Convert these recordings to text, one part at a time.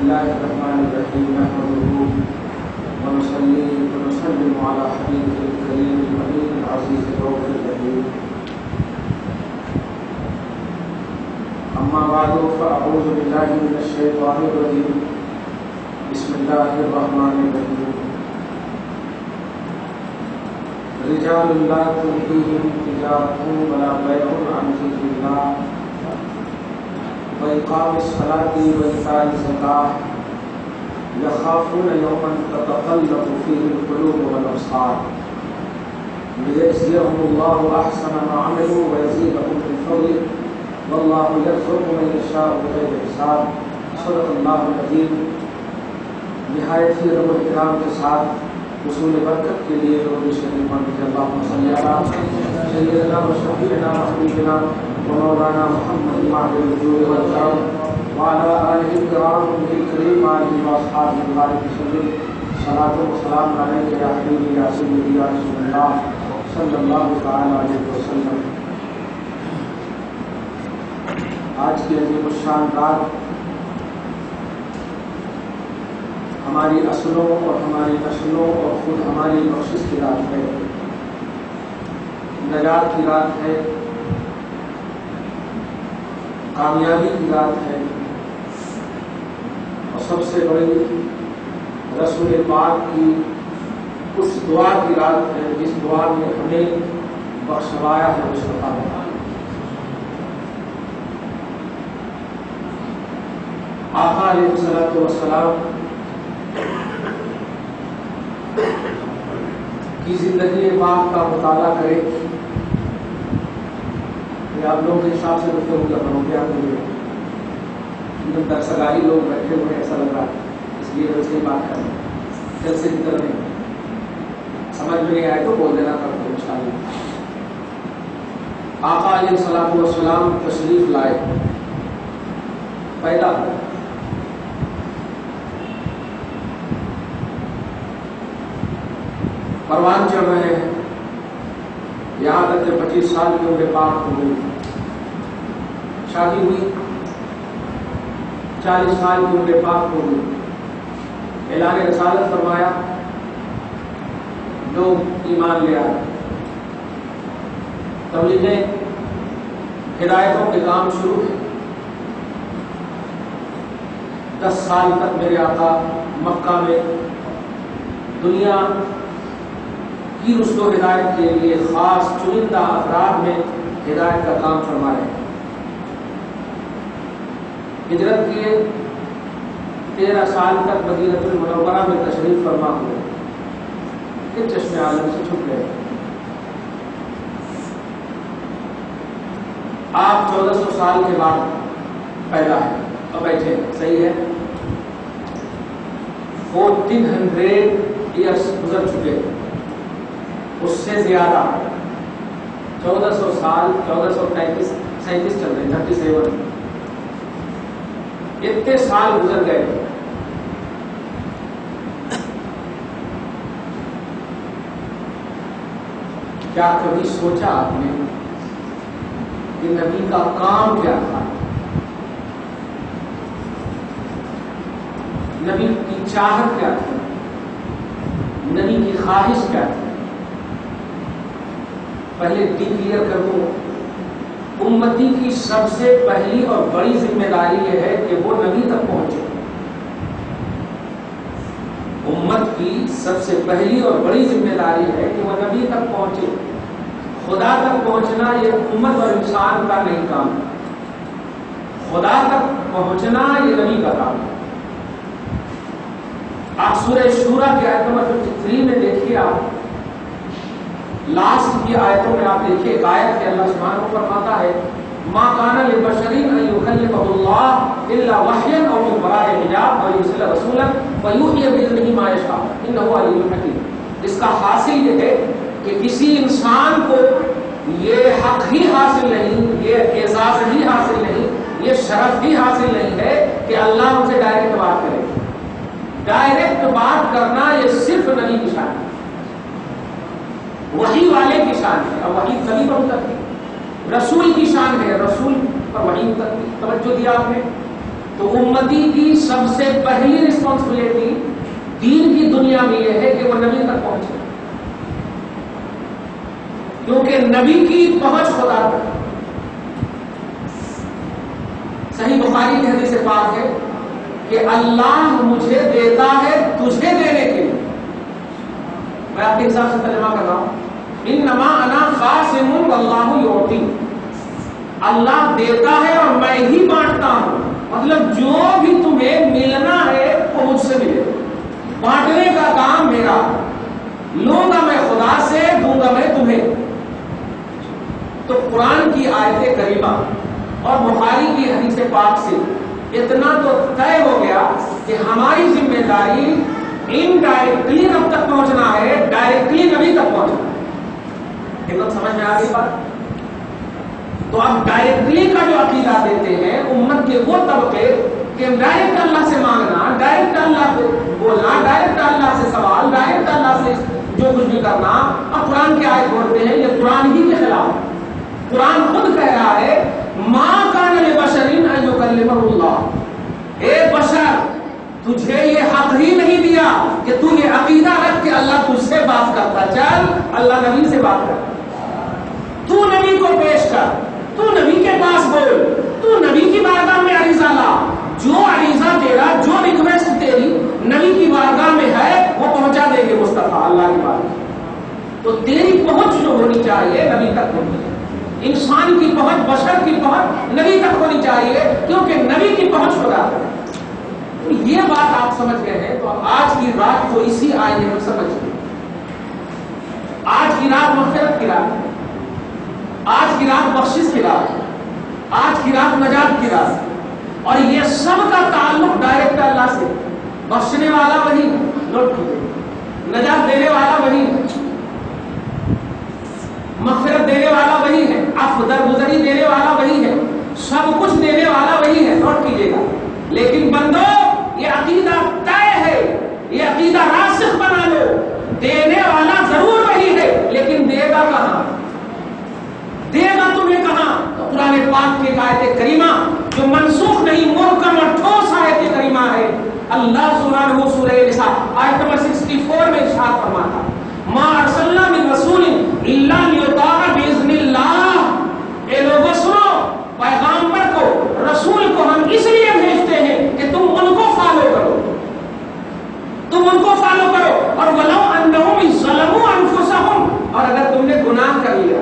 الله الرحمن الرحيم نحمده ونصلي ونسلم على حبيبه الكريم الأمين العزيز الرؤوف الرحيم أما بعد فأعوذ بالله من الشيطان الرجيم بسم الله الرحمن الرحيم رجال لا تلهيهم تجارة ولا بيع عن ذكر الله وإقام الصلاة وإيتاء الزكاة يخافون يوما تتقلب فيه القلوب والأبصار ليجزيهم الله أحسن ما عملوا ويزيدهم من فضله والله يرزق من يشاء بغير حساب صدق الله العظيم۔ نہایت ہی رب اکرام کے ساتھ حصول برکت کے لیے درود شریف پڑھتے ہیں۔ اللہم صلی علی سیدنا و شفیعنا و حبیبنا و مولانا محمد معدن الجود والکرم وعلی آلہ الکرام الکریم آلہ و اصحابہ البارک وسلم۔ صلاۃ و سلام علیک یا حبیبی یا سیدی یا رسول اللہ صلی اللہ تعالی علیہ وسلم۔ آج کی عظیم الشان رات ہماری اصلوں اور ہماری نسلوں اور خود ہماری بخشش کی رات ہے، نجات کی رات ہے، کامیابی کی رات ہے، اور سب سے بڑی رسول پاک کی اس دعا کی رات ہے جس دعا میں ہمیں بخشوایا ہے اس کا آقا علیہ الصلوۃ والسلام کی زندگی پاک کا مطالعہ کرے کہ آپ لوگ کے حساب سے گفتگو کر رہا ہوں کیا درسگاری لوگ بیٹھے ہوئے ایسا لگ رہا ہے، اس لیے ویسے ہی بات کریں جلسے کی طرح نہیں، سمجھ میں نہیں آئے تو بول دینا کرتے ان شاء اللہ۔ آقا علیہ الصلوۃ والسلام تشریف لائے، پیدا پروان چڑھ رہے ہیں، یہاں تک کہ 25 سال کی عمر پاک ہو گئی، شادی ہوئی، 40 سال کی عمر پاک ہو گئی، اعلان رسالت فرمایا، لوگ ایمان لے آئے، تبلیغیں ہدایتوں کے کام شروع ہے۔ 10 سال تک میرے آقا مکہ میں دنیا کی رشد و ہدایت کے لیے خاص چنندہ افراد میں ہدایت کا کام فرما رہے ہیں۔ ہجرت کیے، 13 سال تک مدینہ المنورہ میں تشریف فرما ہوئے، پھر چشم عالم سے چھپ گئے۔ آپ 1400 سال کے بعد پیدا ہے اور بیٹھے، صحیح ہے، 1400 ایئرس گزر چکے، اس سے زیادہ 1400 سال، 1437 چل رہے، 37 اتنے سال گزر گئے۔ کیا کبھی سوچا آپ نے کہ نبی کا کام کیا تھا، نبی کی چاہت کیا تھی، نبی کی خواہش کیا تھی؟ پہلے ڈکلیئر کر دوں، امتی کی سب سے پہلی اور بڑی ذمہ داری یہ ہے کہ وہ نبی تک پہنچے۔ امت کی سب سے پہلی اور بڑی ذمہ داری ہے کہ وہ نبی تک پہنچے۔ خدا تک پہنچنا یہ امت اور انسان کا نہیں کام، خدا تک پہنچنا یہ نبی کا کام ہے۔ آپ سورہ شورى کی آیت نمبر 53 میں دیکھیے، آپ لاسٹ کی آیتوں میں آپ دیکھیے ایک آیت کہ اللہ سبحانہ و فرماتا ہے ما کان لبشر ان یکلمہ اللہ الا وحیا او من وراء حجاب ویرسل رسولا فیوحی باذنہ ما یشاء انہ علیم حکیم۔ اس کا حاصل یہ ہے کہ کسی انسان کو یہ حق ہی حاصل نہیں، یہ اعزاز ہی حاصل نہیں، یہ شرف بھی حاصل نہیں ہے کہ اللہ ان سے ڈائریکٹ بات کرے۔ ڈائریکٹ بات کرنا یہ صرف نبی کی شان ہے، وحی والے کی شان ہے، اور وحی نبی پر اترتی، رسول کی شان ہے، رسول پر وحی اترتی۔ توجہ دیا آپ نے، تو امتی کی سب سے پہلی رسپانسبلٹی دین کی دنیا میں یہ ہے کہ وہ نبی تک پہنچے، کیونکہ نبی کی پہنچ خدا تک۔ صحیح بخاری کی حدیث پاک ہے کہ اللہ مجھے دیتا ہے تجھے دینے کے لیے۔ میں آپ کے حساب سے ترجمہ کر رہا ہوں، انما انا قاسم واللہ یعطی، اللہ دیتا ہے اور میں ہی بانٹتا ہوں، مطلب جو بھی تمہیں ملنا ہے وہ مجھ سے ملے، بانٹنے کا کام میرا، لوں گا میں خدا سے، دوں گا میں تمہیں۔ تو قرآن کی آیت کریمہ اور بخاری کی حدیث پاک سے اتنا تو طے ہو گیا کہ ہماری ذمہ داری انڈائریکٹلی رب تک پہنچنا ہے، ڈائریکٹلی نبی تک پہنچنا ہے۔ ایک سمجھ میں آ گئی بات؟ تو اب ڈائریکٹلی کا جو عقیدہ دیتے ہیں امت کے وہ طبقے کہ ڈائریکٹ اللہ سے مانگنا، ڈائریکٹ اللہ سے بولنا، ڈائریکٹ اللہ سے سوال، ڈائریکٹ اللہ سے جو کچھ بھی کرنا، اب قرآن کی آیت بولتے ہیں یہ قرآن ہی کے خلاف۔ قرآن خود کہہ رہا ہے ما کان لبشر ان یکلمہ اللہ، اے بشر تجھے یہ حق ہی نہیں دیا کہ تو یہ عقیدہ رکھ کہ اللہ تجھ سے بات کرتا، چل اللہ نبی سے بات کر، تو نبی کو پیش کر، تو نبی کے پاس بول، تو نبی کی بارگاہ میں عریضہ لا، جو عریضہ تیرا، جو ریکویسٹ تیری نبی کی بارگاہ میں ہے وہ پہنچا دیں گے مصطفیٰ اللہ کی بارگاہ۔ تو تیری پہنچ جو ہونی چاہیے نبی تک ہونی چاہیے، انسان کی پہنچ، بشر کی پہنچ نبی تک ہونی چاہیے، کیونکہ نبی کی پہنچ خدا ہے۔ یہ بات آپ سمجھ گئے ہیں تو آج کی رات کو اسی آئینے میں سمجھ گئے۔ آج کی رات مغفرت کی رات ہے، آج کی رات بخشش کی رات ہے، آج کی رات نجات کی رات ہے، اور یہ سب کا تعلق ڈائریکٹ اللہ سے۔ بخشنے والا وہی ہے، نوٹ کیجیے، نجات دینے والا وہی ہے، مغفرت دینے والا وہی ہے، عفو درگزری دینے والا وہی ہے، سب کچھ دینے والا وہی ہے، نوٹ کیجیے گا۔ لیکن بندو یہ عقیدہ طے ہے، یہ عقیدہ راسخ بنا لو، دینے والا ضرور وہی ہے لیکن دے گا کہاں، دے گا تمہیں کہاں؟ تو قرآن پاک کی آیت کریمہ جو منسوخ نہیں، محکم اور ٹھوس آیت کریمہ ہے، اللہ سبحانہ سورہ نساء آیت نمبر 64 میں ارشاد فرماتا ما ارسلنا من رسول الا لیطاع باذن اللہ۔ اے لوگوں سنو، پیغامبر کو، رسول کو ہم اس لیے بھیجتے ہیں کہ تم ان کو فالو کرو، تم ان کو فالو کرو، اور ولو انہم ظلموا انفسہم، اور اگر تم نے گناہ کر لیا،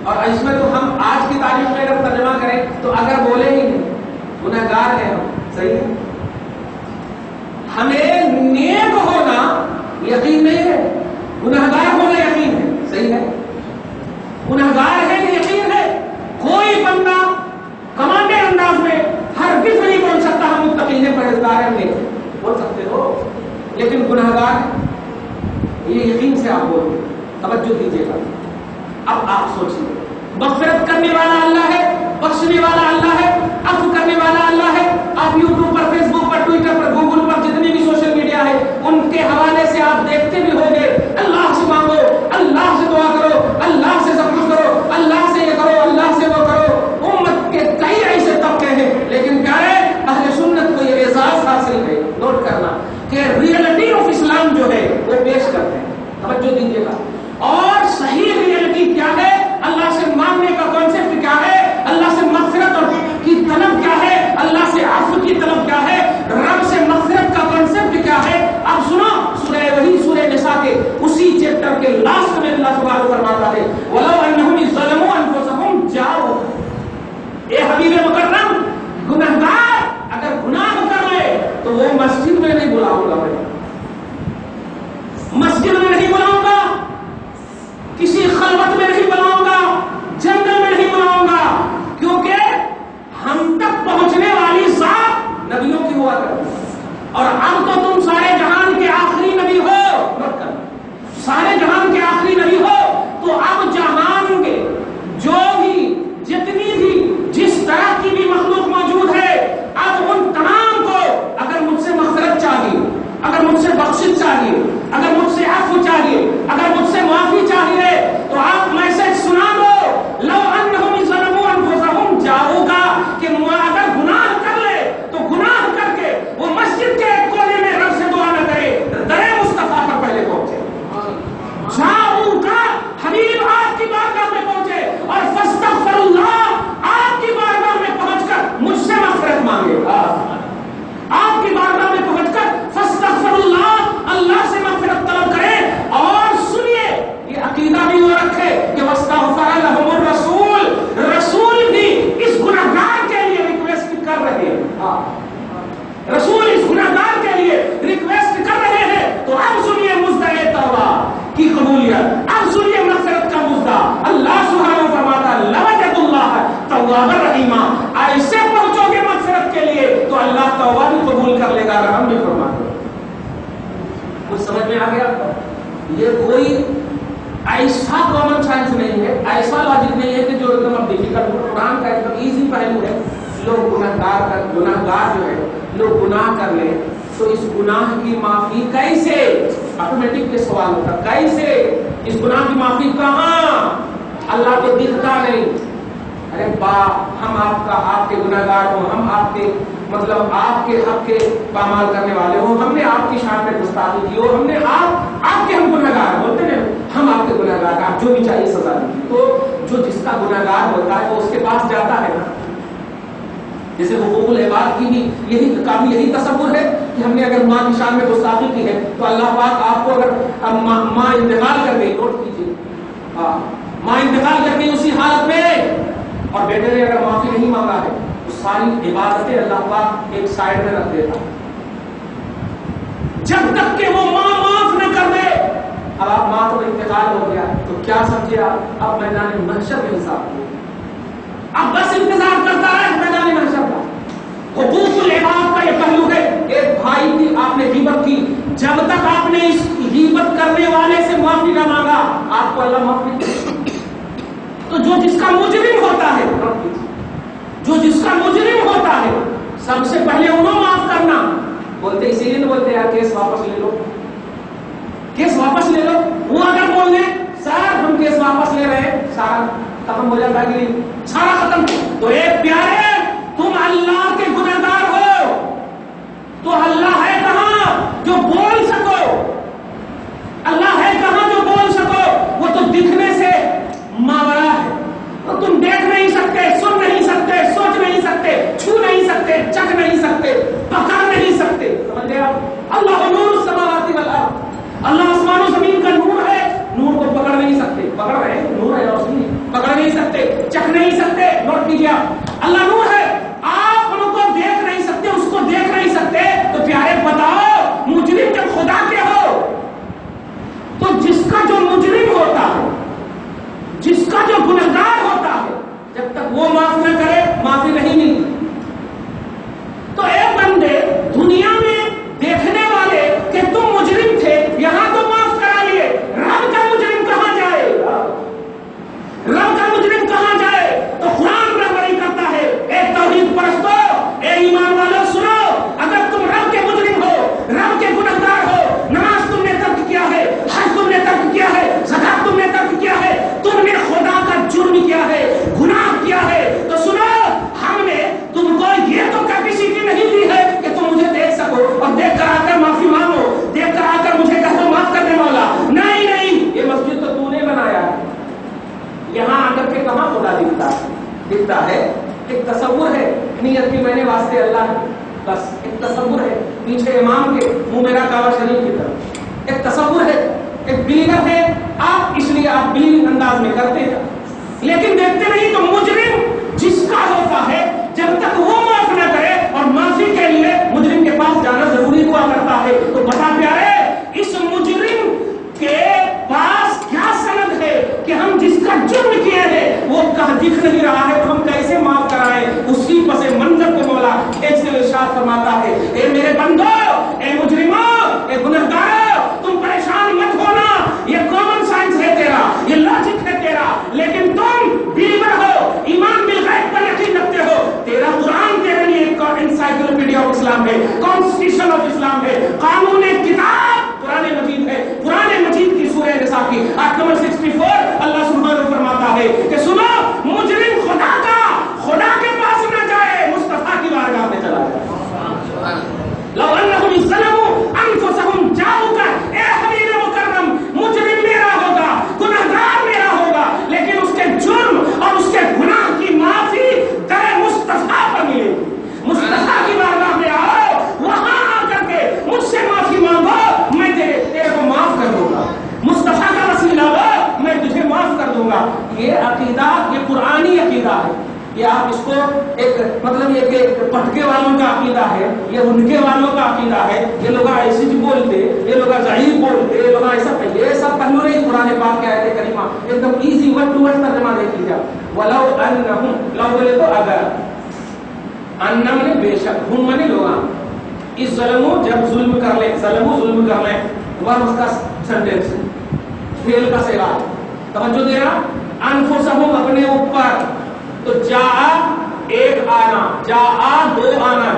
اور اس میں تو ہم آج کی تاریخ میں اگر ترجمہ کریں تو اگر بولے ہی نہیں گنہگار ہیں ہم، صحیح ہے، ہمیں نیک ہونا یقین نہیں ہے، گنہگار ہونا یقین ہے، صحیح ہے، گنہگار ہے یہ یقین ہے۔ کوئی بندہ کمانڈے انداز میں ہرگز نہیں بول سکتا ہم متقین ہیں، پرہیزگار ہیں، نیک ہیں، بول سکتے ہو، لیکن گنہگار ہے یہ یقین سے آپ بولیں۔ توجہ دیجیے گا، اب آپ سوچیے، مغفرت کرنے والا اللہ ہے، بخشنے والا اللہ ہے، عفو کرنے والا اللہ ہے۔ آپ یوٹیوب پر، فیس بک پر، ٹویٹر پر، گوگل پر، جتنی بھی سوشل میڈیا ہے ان کے حوالے سے آپ دیکھتے بھی ہوں گے، اللہ سے مانگو، اللہ سے دعا کرو، اللہ سے سب کچھ کرو، اللہ سے یہ کرو، اللہ سے وہ کرو۔ امت کے کئی ایسے طبقے ہیں، لیکن کیا ہے، اہل سنت کو یہ اعزاز حاصل ہے، نوٹ کرنا، کہ ریئلٹی آف اسلام جو ہے وہ پیش کرتے ہیں۔ توجہ دیجیے گا، اور صحیح ریئلٹی کیا ہے، اللہ سے مانگنے کا کانسیپٹ کیا ہے، اللہ سے مغفرت کی طلب کیا ہے، اللہ سے عفو کی طلب کیا ہے، رب سے مغفرت کا کانسیپٹ کیا ہے۔ اب سنو، سورہ نساء کے اسی چیپٹر کے لاسٹ میں اللہ سبحانہ فرماتا ہے وَلَوْ أَنَّهُمْ ظَلَمُوا أَنفُسَهُمْ جَاءُوكَ، اے حبیب مکرم، گنہگار اگر گناہ کر لے تو وہ مسجد میں نہیں بلاؤں گا، میں مسجد میں نہیں بلاؤں گا، کسی خلوت میں نہیں بلاؤں گا، جنگل میں نہیں بلاؤں گا، کیونکہ ہم تک پہنچنے والی ذات نبیوں کی ہوا کرتی ہے، اور اب تو تم سارے جہان کے آخری نبی ہو، سارے جہان کے آخری نبی ہو، تو اب جہان کے جو بھی، جتنی بھی، جس طرح کی بھی مخلوق موجود ہے، اب ان تمام کو اگر مجھ سے مغفرت چاہیے، اگر گناہگار جو ہے لوگ گناہ کر لیں تو اس گناہ کی معافی کیسے؟ آٹومیٹک یہ سوال ہوتا کیسے؟ اس گناہ کی معافی کہاں؟ اللہ تو دکھتا نہیں. ارے ہم آپ کے گناہگار ہوں, ہم آپ کے آپ کے حق کے پامال کرنے والے ہوں, ہم نے آپ کی شان میں گستاخی کی ہو, ہم نے آپ کے ہم گناہگار بولتے ہیں, ہم آپ کے گناہگار, آپ جو بھی چاہیے سزا دیجیے. تو جو جس کا گناہگار ہوتا ہے وہ اس کے پاس جاتا ہے نا. جیسے حقوق العباد کی بھی یہی تصور ہے کہ ہم نے اگر ماں کی شان میں گستاخی کی ہے تو اللہ پاک آپ کو اگر ماں انتقال کر گئی, نوٹ کیجیے, ماں انتقال کر گئی اسی حالت میں اور بیٹے نے اگر معافی نہیں مانگا ہے تو ساری عبادتیں اللہ پاک ایک سائڈ میں رکھ دیتا جب تک کہ وہ ماں معاف نہ کر دے. اب آپ ماں کو انتقال ہو گیا تو کیا سمجھے آپ؟ اب میدان محشر میں حساب ہو, اب بس انتظار کرتا ہے میدان محشر کا. حقوق العباد کا یہ پہلو ہے. ایک بھائی کی آپ نے غیبت کی, جب تک آپ نے اس غیبت کرنے والے سے معافی نہ مانگا آپ کو اللہ معاف نہیں کرے. تو جو جس کا مجرم ہوتا ہے, جو جس کا مجرم ہوتا ہے سب سے پہلے انہوں معاف کرنا بولتے, اسی لیے بولتے یار کیس واپس لے لو, کیس واپس لے لو. وہ اگر بول دیں سر ہم کیس واپس لے رہے ہیں, سارا ختم ہو جاتا ہے, سارا ختم. تو ایک پیارے تم اللہ کے گنہگار ہو تو اللہ ہے کہاں جو بول سکو؟ اللہ ہے کہاں جو بول سکو؟ وہ تو دکھنے سے ماورا ہے, اور تم دیکھ نہیں سکتے, سن نہیں سکتے, سوچ نہیں سکتے, چھو نہیں سکتے, چکھ نہیں سکتے, پکڑ نہیں سکتے. سمجھ گئے آپ؟ اللہ نور السماوات والارض, اللہ آسمان و زمین کا نور ہے, نور کو پکڑ نہیں سکتے, پکڑ رہے نور ہے روشنی, پکڑ نہیں سکتے, چکھ نہیں سکتے. نوٹ کیجیے آپ, اللہ نور ہے, آپ ان کو دیکھ نہیں سکتے, اس کو دیکھ نہیں سکتے. تو پیارے بتاؤ مجرم جب خدا کے ہو تو جس کا جو مجرم ہوتا ہے, جس کا جو گنہگار ہوتا ہے, جب تک وہ معاف نہ کرے معافی نہیں ملتی. تو اے بندے دنیا میں دیکھنے والے کہ تم مجرم تھے, یہاں تو معاف کرا لیے, رب کا مجرم کہاں جائے؟ رب کا مجرم کہاں جائے؟ تو قرآن رہبری کرتا ہے. اے توحید پرستو, اے ایمان والو سنو, اگر تم رب کے مجرم ہو, رب کے گنہگار ہو, نماز تم نے ترک کیا ہے, حج تم نے ترک کیا ہے, زکات تم نے ترک کیا ہے, تم نے خدا کا جرم کیا ہے, گناہ کیا ہے, تو سنو ہم نے تم کو یہ تو کیپیسٹی نہیں دی ہے کہ تم مجھے دیکھ سکو اور دیکھ کر آ کر معافی مانگو, دیکھ کر آ کر مجھے کہہ دو معاف کرنے والا. نہیں نہیں, یہ مسجد تو تو نے بنایا ہے, یہاں آ کر کے کہاں خدا دکھتا ہے. ایک تصور ہے نیت کی میں نے واسطے اللہ, بس ایک تصور ہے پیچھے امام کے منہ میرا کعبہ شریف کی طرف, ایک تصور ہے, ایک بلیور ہے آپ, اس لیے آپ بلیونگ انداز میں کرتے ہیں لیکن دیکھتے نہیں. تو مجرم جس کا ہوتا ہے جب تک وہ معاف نہ کرے, اور معافی کے لیے مجرم کے پاس جانا ضروری ہوا کرتا ہے. تو بتا پیارے اس مجرم کے پاس کیا سند ہے کہ ہم جس کا جرم کیے ہیں وہ کہاں دکھ نہیں رہا ہے تو ہم کیسے معاف کرائیں؟ اسی پس منظر کو مولا کھینچ سے ارشاد فرماتا ہے, اے میرے بندو, اے مجرموں, اے گنہگاروں, تم پریشان مت ہونا, یہ کامن سائنس ہے تیرا, یہ لاجک ہے تیرا, لیکن تم بلیور ہو, ایمان بالغیب پر یقین رکھتے ہو. تیرا قرآن تیرے لیے ایک انسائکلوپیڈیا آف اسلام ہے, کانسٹیٹیوشن آف اسلام ہے, قانون کتاب قرآن مجید ہے. قرآن مجید کی سورہ نساء کی آیت نمبر 64 اللہ سبحانہ فرماتا ہے کہ سنو مجرم خدا کے پاس نہ جائے, مصطفیٰ کی بارگاہ میں چلا جائے. لو انہم ظلموا انفسہم جاؤک, اے حبیب مکرم, مجرم میرا ہوگا, گنہگار میرا ہوگا, لیکن اس کے جرم اور اس کے گناہ کی معافی در مصطفیٰ پر ملے گی. مصطفیٰ کی بارگاہ میں آؤ, وہاں آ کر کے مجھ سے معافی مانگو, میں تیرے کو معاف کر دوں گا. مصطفیٰ کا وسیلہ ہو, میں تجھے معاف کر دوں گا. یہ عقیدہ, یہ قرآنی عقیدہ ہے. یہ آپ اس کو ایک یہ کہ پٹکے والوں کا عقیدہ ہے, یہ انکے والوں کا عقیدہ ہے, یہ لوگ ایسے بولتے, یہ لوگ ضعیف بولتے, یہ لوگ ایسا, یہ سب پہلو نہیں. قرآن پاک کی آیت کریمہ ایک دم ایزی ورڈ ٹو ورڈ ترجمہ دیکھ لیجیے. ولو انہم, لو بولے تو اگر, انہم نے بے شک, ہم منے لوگ, اس ظلموں جب ظلم کر لیں, ظلم کر لیں, ور اس کا سینٹینس فعل کا صیغہ, توجہ دینا, انفسہم اپنے اوپر, تو جا ایک آنا, جا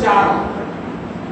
4,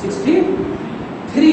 63,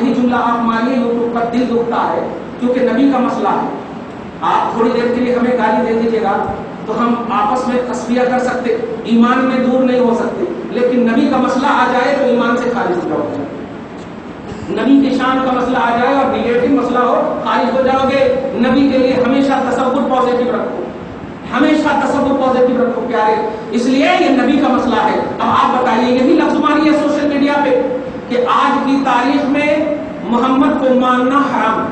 یہی جملہ آپ مانیے یوٹیوب پر دل دکھتا ہے کیونکہ نبی کا مسئلہ ہے. آپ تھوڑی دیر کے لیے ہمیں گالی دے دیجیے گا تو ہم آپس میں تصفیہ کر سکتے, ایمان میں دور نہیں ہو سکتے, لیکن نبی کا مسئلہ آ جائے تو ایمان سے خارج ہو جاؤ گے. نبی کی شان کا مسئلہ آ جائے اور نیگیٹو مسئلہ ہو, خارج ہو جاؤ گے. نبی کے لیے ہمیشہ تصور پازیٹو رکھو, ہمیشہ تصور پازیٹو رکھو پیارے, اس لیے یہ نبی کا مسئلہ ہے. اب آپ بتائیے, یہی لفظ مانیے سوشل میڈیا پہ کہ آج کی تاریخ میں محمد کو ماننا حرام ہے.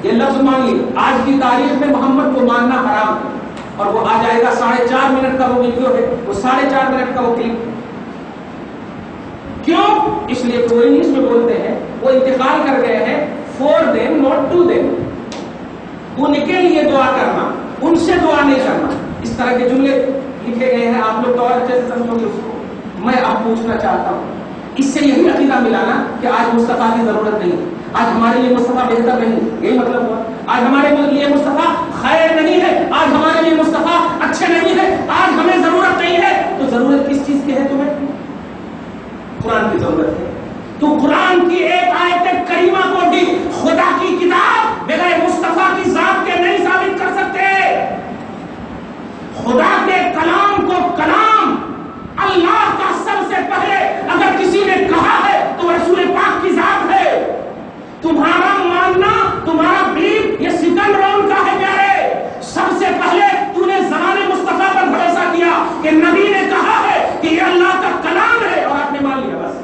یہ لفظ مانیے, آج کی تاریخ میں محمد کو ماننا حرام ہے. اور وہ آ جائے گا 4.5 منٹ کا وہ ویڈیو ہے, وہ 4.5 منٹ کا وہ کلپ. کیوں؟ اس لیے کہ وہ انگلش میں بولتے ہیں, وہ انتقال کر گئے ہیں. For them not to them, ان کے لیے دعا کرنا, ان سے دعا نہیں کرنا. اس طرح کے جملے لکھے گئے ہیں, آپ لوگ تو اور اچھے سے سمجھو گے اس کو. میں اب پوچھنا چاہتا ہوں, اس سے یہی عقیدہ ملا نا کہ آج مصطفیٰ کی ضرورت نہیں, آج ہمارے لیے مصطفیٰ بہتر نہیں, یہی مطلب ہوا. آج ہمارے لیے مصطفیٰ خیر نہیں ہے, آج ہمارے لیے مصطفیٰ اچھے نہیں ہے, آج ہمیں ضرورت نہیں ہے. تو ضرورت کس چیز کی ہے تمہیں؟ قرآن کی ضرورت ہے. تو قرآن کی ایک آیت کریمہ کو بھی خدا کی کتاب بغیر مصطفیٰ کی ذات کے نہیں ثابت کر سکتے. خدا کے کلام کو کلام اللہ کا سب سے پہلے اگر کسی نے کہا ہے تو رسول پاک کی ذات ہے. تمہارا ماننا, تمہارا بلیف یہ سکن رون کا ہے پیارے. سب سے پہلے تو نے زمانے مصطفیٰ پر بھروسہ کیا کہ نبی نے کہا ہے کہ یہ اللہ کا کلام ہے اور آپ نے مان لیا بس.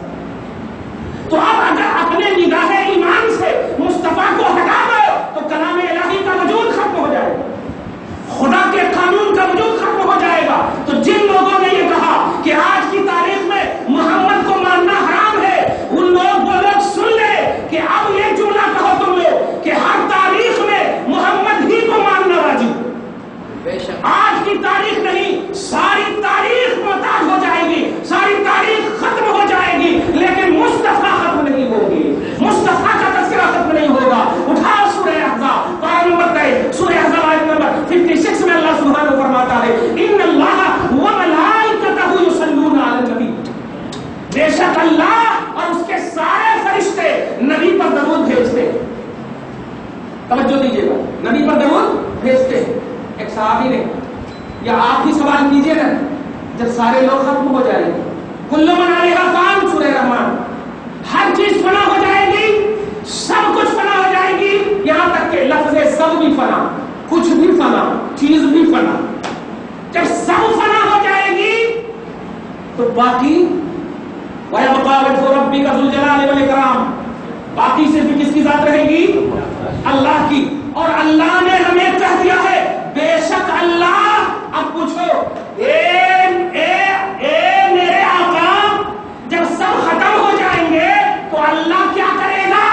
تو اب اگر اپنے نگاہ ایمان سے مصطفیٰ کو ہٹا دو تو کلام الہی کا وجود ختم ہو جائے گا, خدا کے قانون کا وجود ختم ہو جائے گا. تو جن لوگوں نے یہ کہا کہ آج کی تاریخ میں محمد کو ماننا حرام ہے, ان وہ لوگ سن لے کہ اب یہ جملہ کہو تم لوگ کہ ہر تاریخ میں محمد ہی کو ماننا واجب. آج کی تاریخ نہیں, ساری تاریخ محتاج ہو جائے گی, ساری تاریخ ختم ہو جائے گی, لیکن مصطفیٰ ختم نہیں ہوگی, مصطفیٰ کا تذکرہ ختم نہیں ہوگا. اٹھاؤ سورہ احزاب, پارہ نمبر 23, سورہ احزاب آیت نمبر 56 میں اللہ سبحانہ فرماتا ہے ان اللہ وملائکتہ یصلون علی النبی, بے شک اللہ اور اس کے سارے فرشتے نبی پر درود بھیجتے ہیں. توجہ دیجیے گا, نبی پر درود بھیجتے ہیں. ایک صحابی نے, یا آپ ہی سوال کیجئے نا, جب سارے لوگ ختم ہو جائیں گے, کل من علیہا فان, سورہ رحمان, ہر چیز فنا ہو جائے گی, سب کچھ فنا ہو جائے گی, یہاں تک کہ لفظ سب بھی فنا, کچھ بھی فنا, چیز بھی فنا. جب سب فنا ہو جائے گی تو باقی وَيَبْقَى وَجْهُ رَبِّكَ ذُو الْجَلَالِ وَالْإِكْرَامِ, باقی صرف کس کی ذات رہے گی؟ اللہ کی. اور اللہ نے ہمیں کہہ دیا ہے بے شک اللہ. اب پوچھو میرے آقا, جب سب ختم ہو جائیں گے تو اللہ کیا کرے گا؟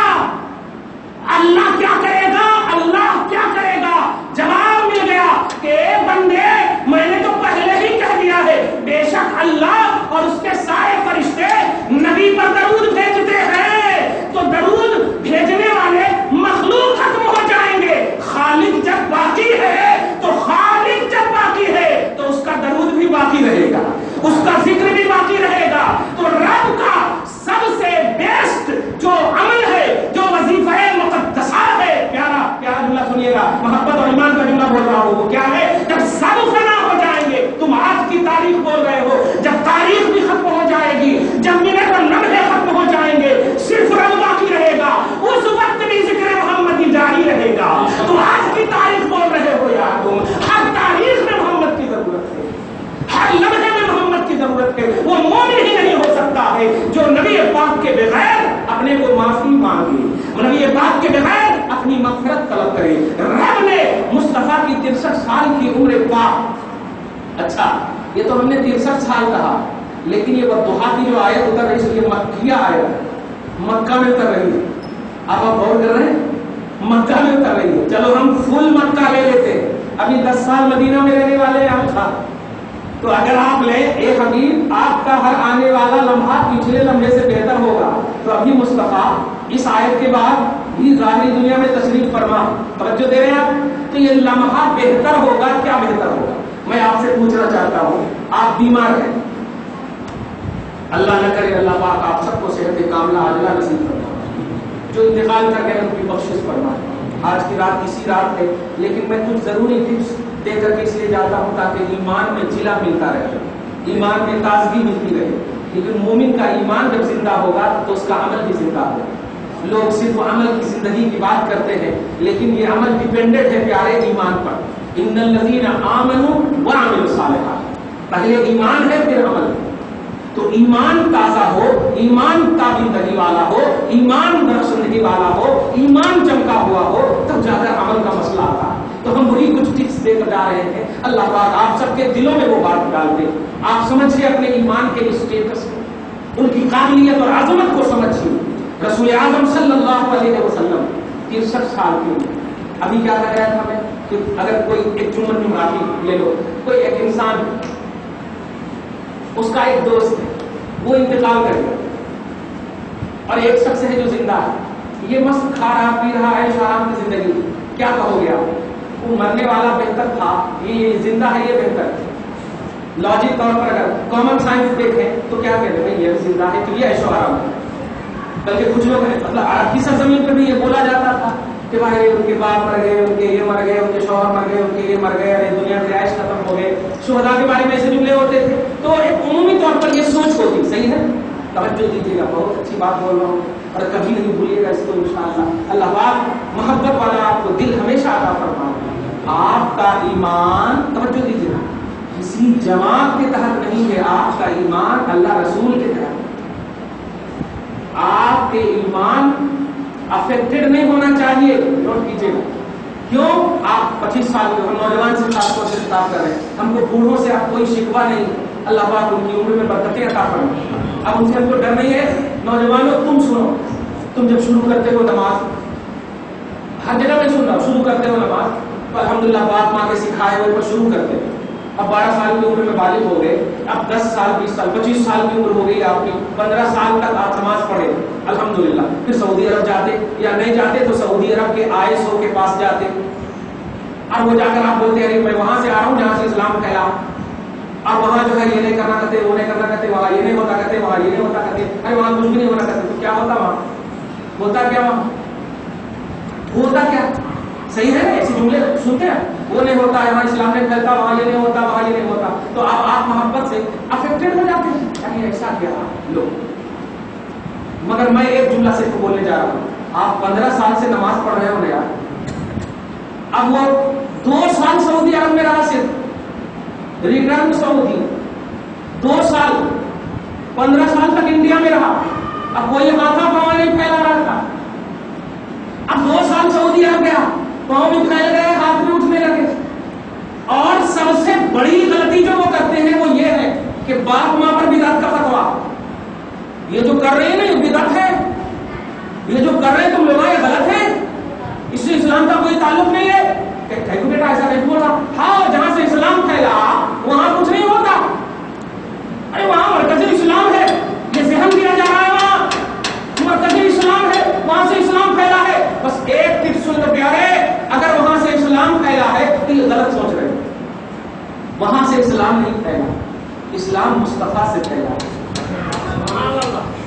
اللہ کیا کرے گا؟ اللہ کیا کرے گا؟ جواب مل گیا کہ بندے میں نے تو پہلے ہی کہہ دیا ہے, بے شک اللہ اور اس کے سارے فرشتے نبی پر درود بھیجتے ہیں. تو درود بھیجنے والے مخلوق ختم ہو جائیں گے, خالق جب باقی ہے تو خالق جب باقی ہے تو اس کا درود بھی باقی رہے گا, اس کا ذکر بھی باقی رہے گا. تو رب کا سب سے بیسٹ جو عمل ہے, جو وظیفہ مقدسہ ہے, پیارا پیارا جملہ سنیے گا, محبت اور ایمان کا جملہ بول رہا ہوں, وہ کیا ہے؟ جب سب فنا ہو جائیں گے, تم آج کی تاریخ بول رہے ہو, جب تاریخ بھی ختم ہو جائے گی, جب منٹ اور لمحے ختم ہو جائیں گے, صرف رب باقی رہے گا, اس وقت بھی ذکر محمد کی جاری رہے گا. تو آج کی تاریخ بول رہے ہو یار تم, ہر تاریخ میں محمد کی ضرورت ہے, ہر لمحے میں محمد کی ضرورت ہے. وہ مومن ہی نہیں ہو سکتا ہے جو نبی پاک کے بغیر اپنے کو معافی مانگے, نبی پاک کے بغیر اپنی مغفرت طلب کرے. رب نے مصطفیٰ کی 63 سال کی عمر پاک, اچھا یہ تو ہم نے 63 سال کہا, لیکن یہ والضحیٰ کی جو آیت اتر رہی ہے یہ مکیہ آیت, مکہ میں اتر رہی ہے. آپ غور کر رہے ہیں, مکہ میں اتر رہی ہے. چلو ہم فل مکہ لے لیتے, ابھی 10 سال مدینہ میں رہنے والے ہیں ہم تھا, تو اگر آپ لیں اے حبیب آپ کا ہر آنے والا لمحہ پچھلے لمحے سے بہتر ہوگا, تو ابھی مصطفیٰ اس آیت کے بعد بھی ظاہری دنیا میں تشریف فرما, توجہ دے رہے ہیں آپ, تو یہ لمحہ بہتر ہوگا, کیا بہتر ہوگا؟ میں آپ سے پوچھنا چاہتا ہوں, آپ بیمار ہیں, اللہ نہ کرے اللہ پاک آپ سب کو صحت کاملہ عاجلہ نصیب فرمائے، جو انتقال کر گئے ان کی بخشش فرمائے۔ آج کی رات اسی رات ہے، لیکن میں کچھ ضروری ٹپس دے کر کے اس لیے جاتا ہوں تاکہ ایمان میں جلا ملتا رہے، ایمان میں تازگی ملتی رہے۔ لیکن مومن کا ایمان جب زندہ ہوگا تو اس کا عمل بھی زندہ ہوگا۔ لوگ صرف عمل کی زندگی کی بات کرتے ہیں، لیکن یہ عمل ڈیپینڈنٹ ہے پیارے ایمان پر۔ ان الذین آمنوا وعملوا الصالحات، پہلے ایمان ہے پھر عمل۔ تو ایمان تازہ ہو، ایمان تابندگی والا ہو، ایمان درخشندگی والا ہو، ایمان چمکا ہوا ہو، تب جا کر عمل کا مسئلہ آتا ہے۔ تو ہم وہی کچھ ٹپس دے کر جا رہے ہیں، اللہ پاک آپ سب کے دلوں میں وہ بات ڈال دے۔ آپ سمجھیے اپنے ایمان کے اسٹیٹس کو، ان کی قابلیت اور عظمت کو سمجھیے۔ رسول اعظم صلی اللہ علیہ وسلم 63 سال کے ہوئے، ابھی کیا کر رہا تھا میں کہ اگر کوئی ایک جمعراتی لے لو، کوئی ایک انسان، اس کا ایک دوست ہے وہ انتقال کر گیا، اور ایک شخص ہے جو زندہ ہے، یہ مست کھا رہا پی رہا ہے آرام کی زندگی، کیا کہو گے آپ؟ وہ مرنے والا بہتر تھا، یہ زندہ ہے یہ بہتر ہے؟ لاجک طور پر اگر کامن سائنس دیکھیں تو کیا کہتے ہیں یہ زندہ ہے تو یہ عیش و آرام ہے۔ بلکہ کچھ لوگ ہیں، مطلب عرب کی سرزمین پر بھی یہ بولا جاتا تھا کہ بھائی ان کے باپ مر گئے، ان کے یہ مر گئے، ان کے شوہر مر گئے، ان کے یہ مر گئے، ارے دنیا سے عیش ختم ہو گئے۔ شہداء کے بارے میں ایسے جملے ہوتے تھے۔ تو ایک عمومی طور پر یہ سوچ ہوتی، صحیح ہے، توجہ دیجیے گا، بہت اچھی بات بول رہا ہوں اور کبھی نہیں بھولیے گا اس کو انشاءاللہ۔ اللہ پاک محبت والا آپ کو دل ہمیشہ عطا فرمائے۔ آپ کا ایمان، توجہ دیجیے گا، کسی جماعت کے تحت نہیں ہے، آپ کا ایمان اللہ رسول کے تحت۔ آپ کے ایمان افیکٹڈ نہیں ہونا چاہیے، نوٹ کیجیے گا۔ کیوں؟ آپ 25 سال کے ہو، نوجوان سے خاص طور سے خطاب کر رہے ہیں، ہم کو بوڑھوں سے آپ کوئی شکوہ نہیں، اللہ پاک ان کی عمر میں برکتیں عطا فرمائے۔ اب ان سے ہم کو ڈر نہیں ہے۔ نوجوانوں تم سنو، تم جب شروع کرتے ہو نماز، ہر جگہ میں سن رہا ہوں، شروع کرتے ہو نماز تو الحمدللہ باپ ماں کے سکھائے ہوئے پر شروع کرتے ہو۔ اب 12 سال کی عمر میں بالغ ہو گئے، اب 10 سال 20 سال 25 سال کی عمر ہو گئی آپ کی، 15 سال تک آپ نماز پڑھے الحمدللہ، پھر سعودی عرب جاتے یا نہیں جاتے تو سعودی عرب کے ISO کے پاس جاتے، اور وہ جا کر آپ بولتے ہیں میں وہاں سے آ رہا ہوں جہاں سے اسلام پھیلا، اور وہاں جو ہے یہ نہیں کرنا کرتے، وہ نہیں کرنا کرتے، وہاں یہ نہیں ہوتا کرتے، وہاں یہ نہیں ہوتا کرتے، ارے وہاں کچھ بھی نہیں ہونا کرتے، تو کیا ہوتا وہاں؟ ہوتا کیا وہاں؟ ہوتا کیا؟ صحیح ہے، ایسے جملے سنتے ہیں، وہ نہیں ہوتا ہے، وہاں اسلام نہیں پھیلتا، وہاں یہ نہیں ہوتا، وہاں یہ نہیں ہوتا، تو آپ محبت سے افیکٹڈ ہو جاتے ہیں، یعنی ایسا کیا لو۔ مگر میں ایک جملہ صرف بولنے جا رہا ہوں، آپ 15 سال سے نماز پڑھ رہے ہو نا یار، اب وہ 2 سال سعودی عرب میں رہا، صرف ریٹرن سعودی 2 سال، 15 سال تک انڈیا میں رہا، اب کوئی ہاتھا پاؤں نہیں پھیلا رہا تھا، اب 2 سال سعودی عرب گیا، پاؤں بھی پھیل گئے، ہاتھ بھی اٹھنے لگے، اور سب سے بڑی غلطی جو وہ کرتے ہیں وہ یہ ہے کہ باپ ماں پر بدعت کا فتوا، یہ جو کر رہے ہیں نا یہ بدعت ہے، یہ جو کر رہے ہیں تم لوگ یہ غلط ہے، اس سے اسلام کا کوئی تعلق نہیں ہے۔ کہ بیٹا ایسا نہیں بول رہا، ہاں جہاں سے اسلام پھیلا وہاں کچھ نہیں ہوتا، ارے وہاں مرکز اسلام ہے، یہ ذہن دیا جا رہا ہے، وہاں مرکز اسلام ہے، وہاں سے اسلام پھیلا ہے۔ بس ایک ٹپ سن لو پیارے، اگر وہاں سے اسلام پھیلا ہے تو یہ غلط سوچ رہے ہیں، وہاں سے اسلام نہیں پھیلا، اسلام مصطفیٰ سے پھیلا۔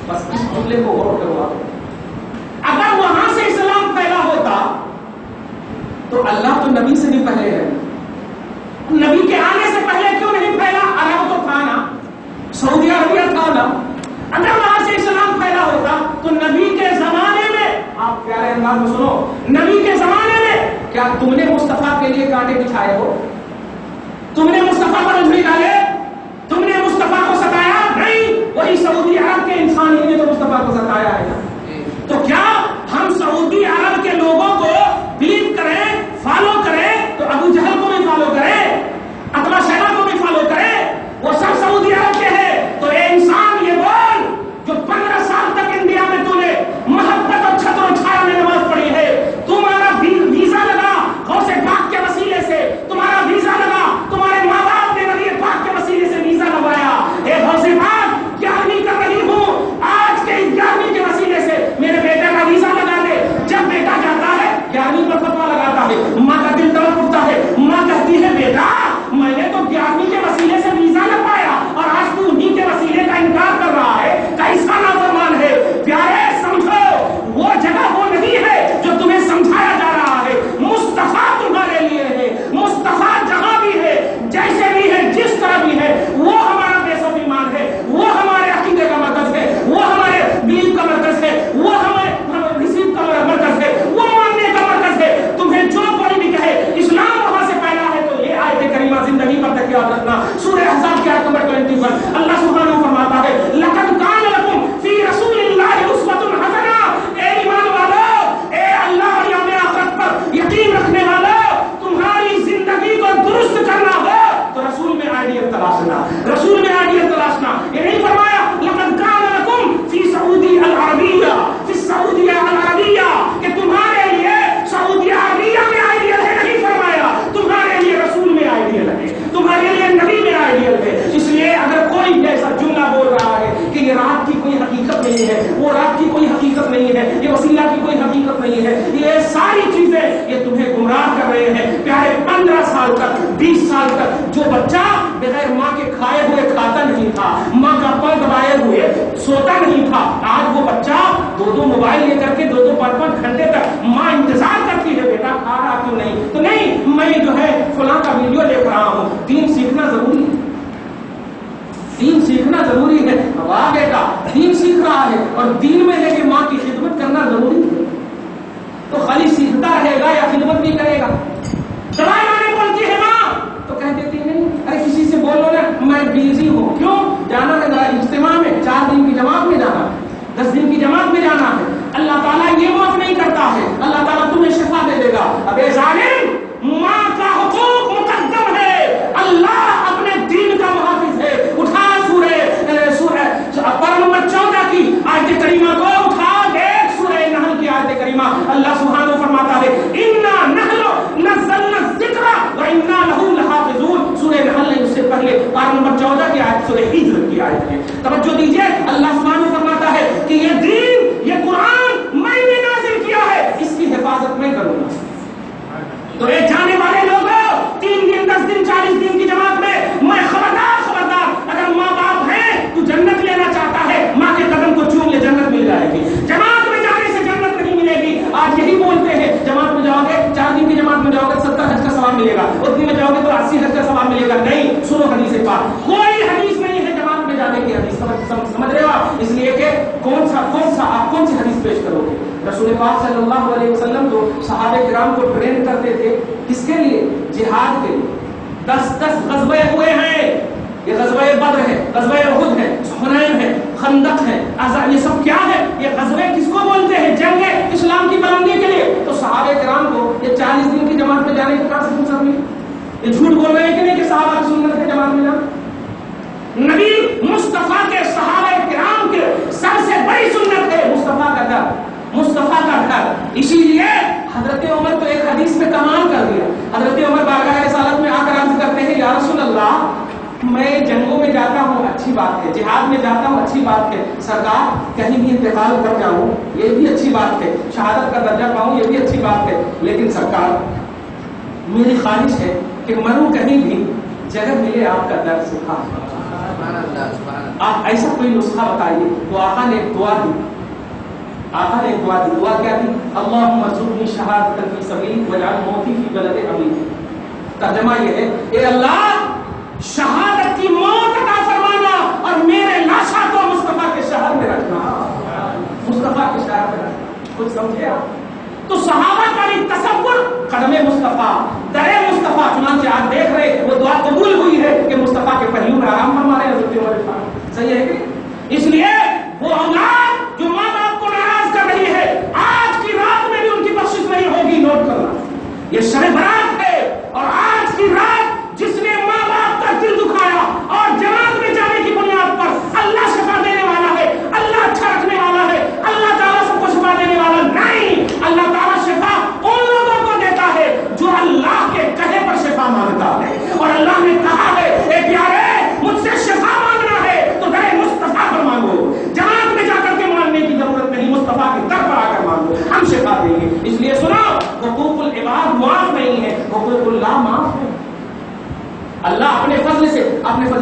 بس اس جملے کو غور کرو آپ، اگر وہاں سے اسلام پھیلا ہوتا تو اللہ تو نبی سے بھی پہلے ہے، نبی کے آنے سے پہلے کیوں نہیں پھیلا؟ عرب تو تھا نا، سعودی عربیہ تھا نا، اگر وہاں سے اسلام پھیلا ہوتا تو نبی کے زمانے میں، آپ پیارے انداز میں سنو، نبی کے زمانے میں کیا تم نے مصطفیٰ کے لیے کانٹے بچھائے ہو؟ تم نے مصطفیٰ پر انجلی ڈالے؟ تم نے مصطفیٰ کو ستایا؟ نہیں، وہی سعودی عرب کے انسان ہی نے جو مصطفیٰ کو ستایا ہے۔ تو کیا ہم سعودی عرب کے لوگوں کو بلیو کریں، فالو کریں، تو ابو جہل کو بھی فالو کریں، عتبہ شیبہ کو بھی فالو کریں، وہ سب سعودی عرب کے ہیں۔ تو اے انسان یہ بول جو 15 سال تک انڈیا میں تو نے محبت اور چھتر و چھایا میں نماز پڑھی ہے، تمہارا ویزا لگا غوث پاک کے وسیلے سے، تمہارا ویزا لگا، تمہارے ماں باپ نے نبی پاک کے وسیلے سے ویزا لگوایا، اے غوث پاک 11ویں کر رہی ہوں، آج کے 11ویں کے وسیلے نہیں ہے، یہ وسیلہ کی کوئی حقیقت نہیں ہے، یہ ساری چیزیں یہ تمہیں گمراہ کر رہے ہیں. پیارے 15 سال تک 20 سال تک جو بچہ بغیر ماں کے کھائے ہوئے کھاتا نہیں تھا، ماں کا پاؤں دبائے ہوئے سوتا نہیں تھا، آج وہ بچہ 2 موبائل لے کر کے 5 گھنٹے تک ماں انتظار کرتی ہے، بیٹا کھا رہا کیوں نہیں؟ تو نہیں، میں جو ہے فلاں کا ویڈیو دیکھ رہا ہوں. دین سیکھنا ضروری ہے، دین سیکھنا ضروری ہے. واہ بیٹا دین سیکھ رہا ہے اور دین میں ہے کہ ماں کی خدمت کرنا ضروری ہے، تو خالی سیکھتا رہے گا یا خدمت بھی کرے گا؟ دوائی لانے بولتی ہے ماں تو کہہ دیتی نہیں، ارے کسی سے بولو نا میں بیزی ہوں. کیوں جانا ہے؟ ذرا اجتماع میں 4 دن کی جماعت میں جانا ہے، 10 دن کی جماعت میں جانا ہے. اللہ تعالیٰ یہ معاف نہیں کرتا ہے، اللہ تعالیٰ تمہیں شفا دے دے گا. ابے ظالم، ماں کا حقوق مقدم ہے، اللہ اپنے دین کا محافظ ہے. اٹھا سورہ پر نمبر 14 کی آیت کریمہ کو اٹھا دیکھ، سورہ نحل کی آیت کریمہ. اللہ سبحانہ فرماتا ہے انا نحن نزلنا الذکر وانا له لحافظون. سورہ نحل نے اس سے پہلے پر نمبر 14 کی آیت سورہ ہجر کی آیت ہے. توجہ دیجیے، اللہ سبحانہ فرماتا ہے کہ یہ دین، یہ قرآن میں نے نازل کیا ہے، اس کی حفاظت میں کروں گا. تو یہ جانے والے لوگ 3 دن 10 دن 40 دن کی جماعت میں خبردار اگر ماں باپ ہیں تو جنت لینا چاہتا ہے، ماں کے قدم کو چوم لے، جنت مل جائے گی. جماعت میں جانے سے جنت نہیں ملے گی. آج یہی بولتے ہیں جماعت میں جاؤ گے، 4 دن کی جماعت میں جاؤ گے 70 حج کا ثواب ملے گا، اس دن میں جاؤ گے تو 80 حج کا ثواب ملے گا. نہیں، سنو حدیث پاک، کوئی حدیث نہیں ہے جماعت میں جانے کی حدیث. سمجھ رہے ہو آپ؟ اس لیے کہ کون سی حدیث پیش کرو گے؟ رسول پاک صلی اللہ علیہ وسلم تو صحابہ کرام کو ٹرین کرتے تھے کس کے لیے؟ جہاد کے لیے. 10 غزوے ہوئے ہیں، یہ غزوہ بدر ہے، غزوہ احد ہے، حنین ہے، خندق ہے، یہ سب کیا ہے؟ یہ غزوے کس کو بولتے ہیں؟ جنگ اسلام کی بلندی کے لیے. تو صحابہ کرام کو یہ 40 دن کی جماعت میں جانے کی کہاں سے فرصت ملی؟ یہ جھوٹ بول رہے ہیں کہ نہیں کہ صحابہ کی سنت ہے جماعت میں جانا؟ نبی مصطفیٰ کے صحابہ کرام کے سب سے بڑی سنت ہے مصطفیٰ کا گھر، مصطفیٰ کا گھر. اسی لیے حضرت عمر تو ایک حدیث میں کمال کر دیا. حضرت عمر بارگاہ رسالت میں آ کر عرض کرتے ہیں یا رسول اللہ، میں جنگوں میں جاتا ہوں اچھی بات ہے، جہاد میں جاتا ہوں اچھی بات ہے، سرکار کہیں بھی انتقال کر جاؤں یہ بھی اچھی بات ہے، شہادت کا درجہ پاؤں یہ بھی اچھی بات ہے، لیکن سرکار میری خواہش ہے کہ مروں کہیں بھی جگہ ملے آپ کا در سکھا. آپ ایسا کوئی نسخہ بتائیے. تو آقا نے ایک دعا دی، آقا نے ایک دعا دی. دعا کیا تھی؟ اللہم ارزقنی شہادۃ فی سبیلک واجعل موتی فی بلد امیک. ترجمہ یہ ہے اے اللہ شہادت کی موت عطا فرمانا اور میرے لاشا کو مصطفیٰ کے شہر میں رکھنا، مصطفیٰ کے شہر میں رکھنا. کچھ سمجھے آپ؟ تو صحابہ کا یہ تصور قدم مصطفیٰ، در مصطفیٰ. چنانچہ آج دیکھ رہے وہ دعا قبول ہوئی ہے کہ مصطفیٰ کے پہلو میں آرام فرما رہے ہیں حضرت عمر فاروق. صحیح ہے کہ؟ اس لیے وہ اولاد جو ماں باپ کو ناراض کر رہی ہے، آج کی رات میں بھی ان کی بخشش نہیں ہوگی. نوٹ کرنا، یہ شب برات ہے اور آج کی رات جس نے ماں باپ کا دل دکھایا اور جماعت میں جانے کی بنیاد پر اللہ شفا دینے والا ہے، اللہ اچھا رکھنے والا ہے، اللہ تعالیٰ سب کو شفا دینے والا نہیں. اللہ تعالیٰ شفا ان لوگوں کو دیتا ہے جو اللہ کے کہے پر شفا مانگتا ہے. اور اللہ نے کہا ہے اے پیارے مجھ سے شفا مانگنا ہے تو در مصطفیٰ پر مانگو، جماعت میں جا کر کے مانگنے کی ضرورت نہیں، مصطفیٰ کی در پر آ کر مانگو، ہم شفا دیں گے. اس لیے سنو، حقوق العباد معاف نہیں ہے، حقوق اللہ معاف ہے. اللہ اپنے فضل سے، اپنے فضل